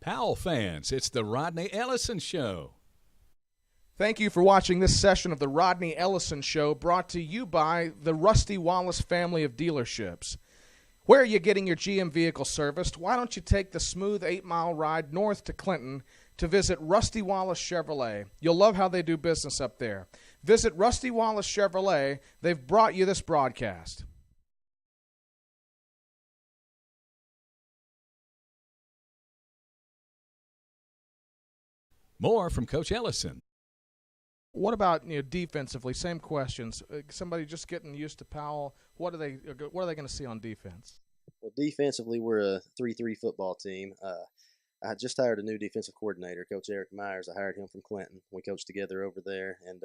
Powell fans, it's the Rodney Ellison Show. Thank you for watching this session of the Rodney Ellison Show, brought to you by the Rusty Wallace family of dealerships. Where are you getting your GM vehicle serviced? Why don't you take the smooth 8-mile ride north to Clinton to visit Rusty Wallace Chevrolet? You'll love how they do business up there. Visit Rusty Wallace Chevrolet. They've brought you this broadcast. More from Coach Ellison. What about defensively? Same questions. Somebody just getting used to Powell. What are they going to see on defense? Well, defensively, we're a 3-3 football team. I just hired a new defensive coordinator, Coach Eric Myers. I hired him from Clinton. We coached together over there, and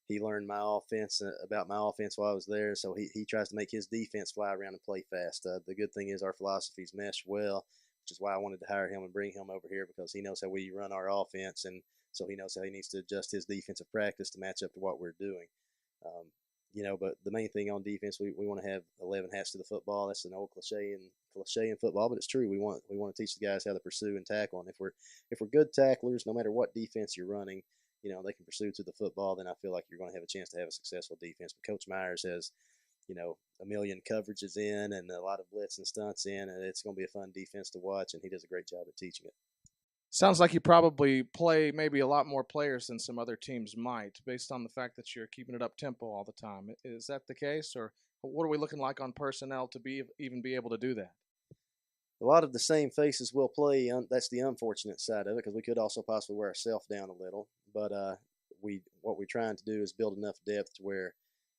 he learned my offense about my offense while I was there. So he tries to make his defense fly around and play fast. The good thing is our philosophies mesh well, which is why I wanted to hire him and bring him over here, because he knows how we run our offense, and so he knows how he needs to adjust his defensive practice to match up to what we're doing. But the main thing on defense, we want to have 11 hats to the football. That's an old cliche in football, but it's true. We want to teach the guys how to pursue and tackle. And if we're good tacklers, no matter what defense you're running, they can pursue to the football. Then I feel like you're going to have a chance to have a successful defense. But Coach Myers has, a million coverages in and a lot of blitz and stunts in, and it's going to be a fun defense to watch. And he does a great job at teaching it. Sounds like you probably play maybe a lot more players than some other teams might, based on the fact that you're keeping it up tempo all the time. Is that the case, or what are we looking like on personnel to even be able to do that? A lot of the same faces will play. That's the unfortunate side of it, because we could also possibly wear ourselves down a little. But what we're trying to do is build enough depth to where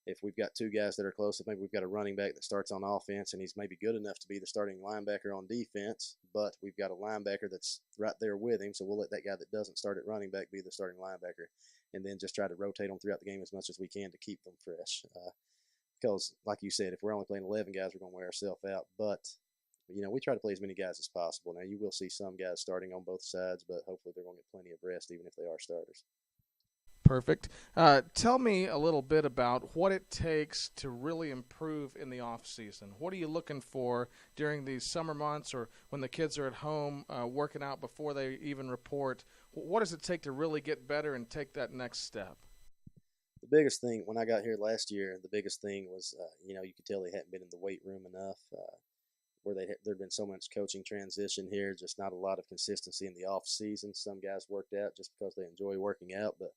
if we've got two guys that are close, if maybe we've got a running back that starts on offense and he's maybe good enough to be the starting linebacker on defense, but we've got a linebacker that's right there with him, so we'll let that guy that doesn't start at running back be the starting linebacker, and then just try to rotate them throughout the game as much as we can to keep them fresh. Because, like you said, if we're only playing 11 guys, we're going to wear ourselves out. But, we try to play as many guys as possible. Now, you will see some guys starting on both sides, but hopefully they're going to get plenty of rest even if they are starters. Perfect. Tell me a little bit about what it takes to really improve in the off season. What are you looking for during these summer months, or when the kids are at home working out before they even report? What does it take to really get better and take that next step? The biggest thing, when I got here last year, the biggest thing was, you could tell they hadn't been in the weight room enough, where there'd been so much coaching transition here, just not a lot of consistency in the off season. Some guys worked out just because they enjoy working out, but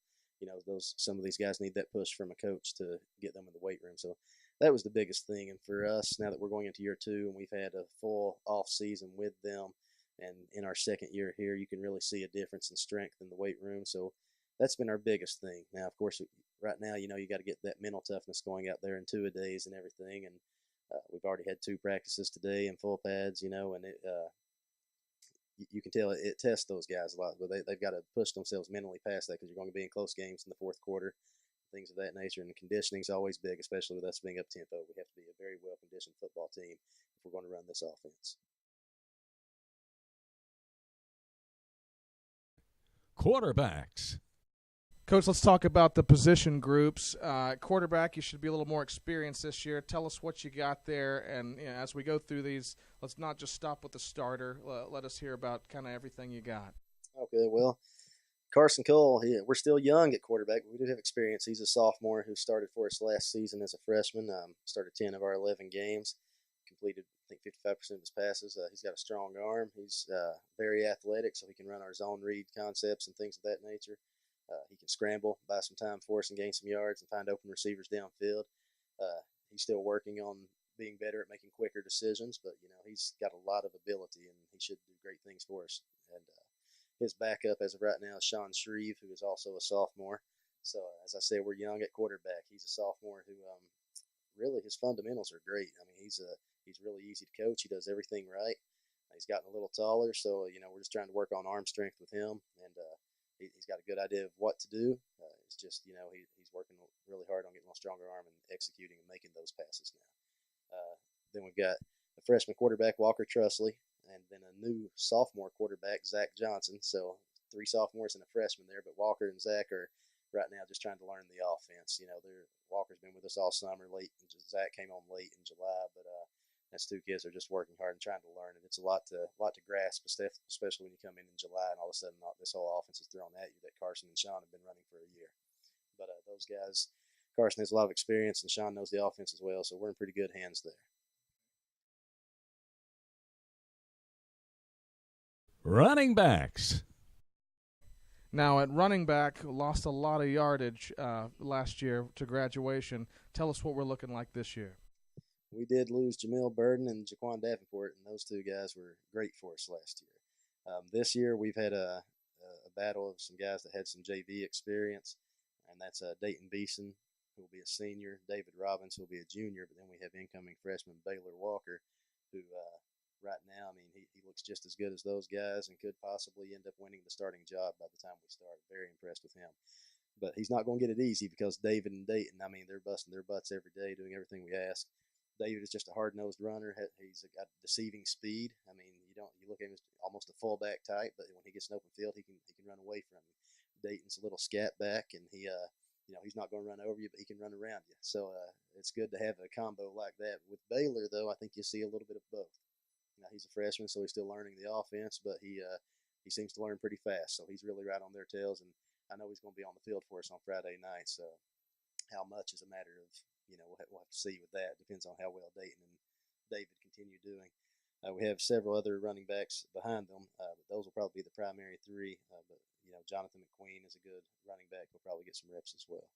some of these guys need that push from a coach to get them in the weight room. So that was the biggest thing. And for us, now that we're going into year 2 and we've had a full off season with them, and in our second year here, you can really see a difference in strength in the weight room. So that's been our biggest thing. Now, of course, right now, you got to get that mental toughness going out there in 2-a-days and everything. And we've already had 2 practices today in full pads, and you can tell it tests those guys a lot, but they've got to push themselves mentally past that, because you're going to be in close games in the fourth quarter, things of that nature. And conditioning is always big, especially with us being up tempo. We have to be a very well-conditioned football team if we're going to run this offense. Quarterbacks. Coach, let's talk about the position groups. Quarterback, you should be a little more experienced this year. Tell us what you got there, and as we go through these, let's not just stop with the starter. Let us hear about kind of everything you got. Okay, well, Carson Cole, we're still young at quarterback, but we do have experience. He's a sophomore who started for us last season as a freshman, started 10 of our 11 games, completed, I think, 55% of his passes. He's got a strong arm. He's very athletic, so he can run our zone read concepts and things of that nature. He can scramble, buy some time for us, and gain some yards and find open receivers downfield. He's still working on being better at making quicker decisions, but he's got a lot of ability, and he should do great things for us. And his backup as of right now is Sean Shreve, who is also a sophomore. So as I said, we're young at quarterback. He's a sophomore who really his fundamentals are great. I mean, he's really easy to coach. He does everything right. He's gotten a little taller, so we're just trying to work on arm strength with him, and he's got a good idea of what to do. It's just, he's working really hard on getting a stronger arm and executing and making those passes now. Then we've got a freshman quarterback, Walker Trussley, and then a new sophomore quarterback, Zach Johnson. So 3 sophomores and a freshman there, but Walker and Zach are right now just trying to learn the offense. Walker's been with us all summer. Zach came on late in July, but That's two kids that are just working hard and trying to learn, and it's a lot to grasp, especially when you come in July and all of a sudden this whole offense is thrown at you that Carson and Sean have been running for a year. But those guys, Carson has a lot of experience, and Sean knows the offense as well, so we're in pretty good hands there. Running backs. Now, at running back, lost a lot of yardage last year to graduation. Tell us what we're looking like this year. We did lose Jamil Burden and Jaquan Davenport, and those two guys were great for us last year. This year, we've had a battle of some guys that had some JV experience, and that's Dayton Beeson, who will be a senior, David Robbins, who will be a junior, but then we have incoming freshman Baylor Walker, who right now, I mean, he looks just as good as those guys and could possibly end up winning the starting job by the time we start. Very impressed with him. But he's not going to get it easy because David and Dayton, I mean, they're busting their butts every day, doing everything we ask. David is just a hard-nosed runner. He's got deceiving speed. I mean, you look at him as almost a fullback type, but when he gets an open field, he can run away from you. Dayton's a little scat back, and he's not going to run over you, but he can run around you. So it's good to have a combo like that. With Baylor, though, I think you'll see a little bit of both. He's a freshman, so he's still learning the offense, but he seems to learn pretty fast. So he's really right on their tails, and I know he's going to be on the field for us on Friday night. So how much is a matter of, we'll have to see with that. Depends on how well Dayton and David continue doing. We have several other running backs behind them, but those will probably be the primary three. But Jonathan McQueen is a good running back. He'll probably get some reps as well.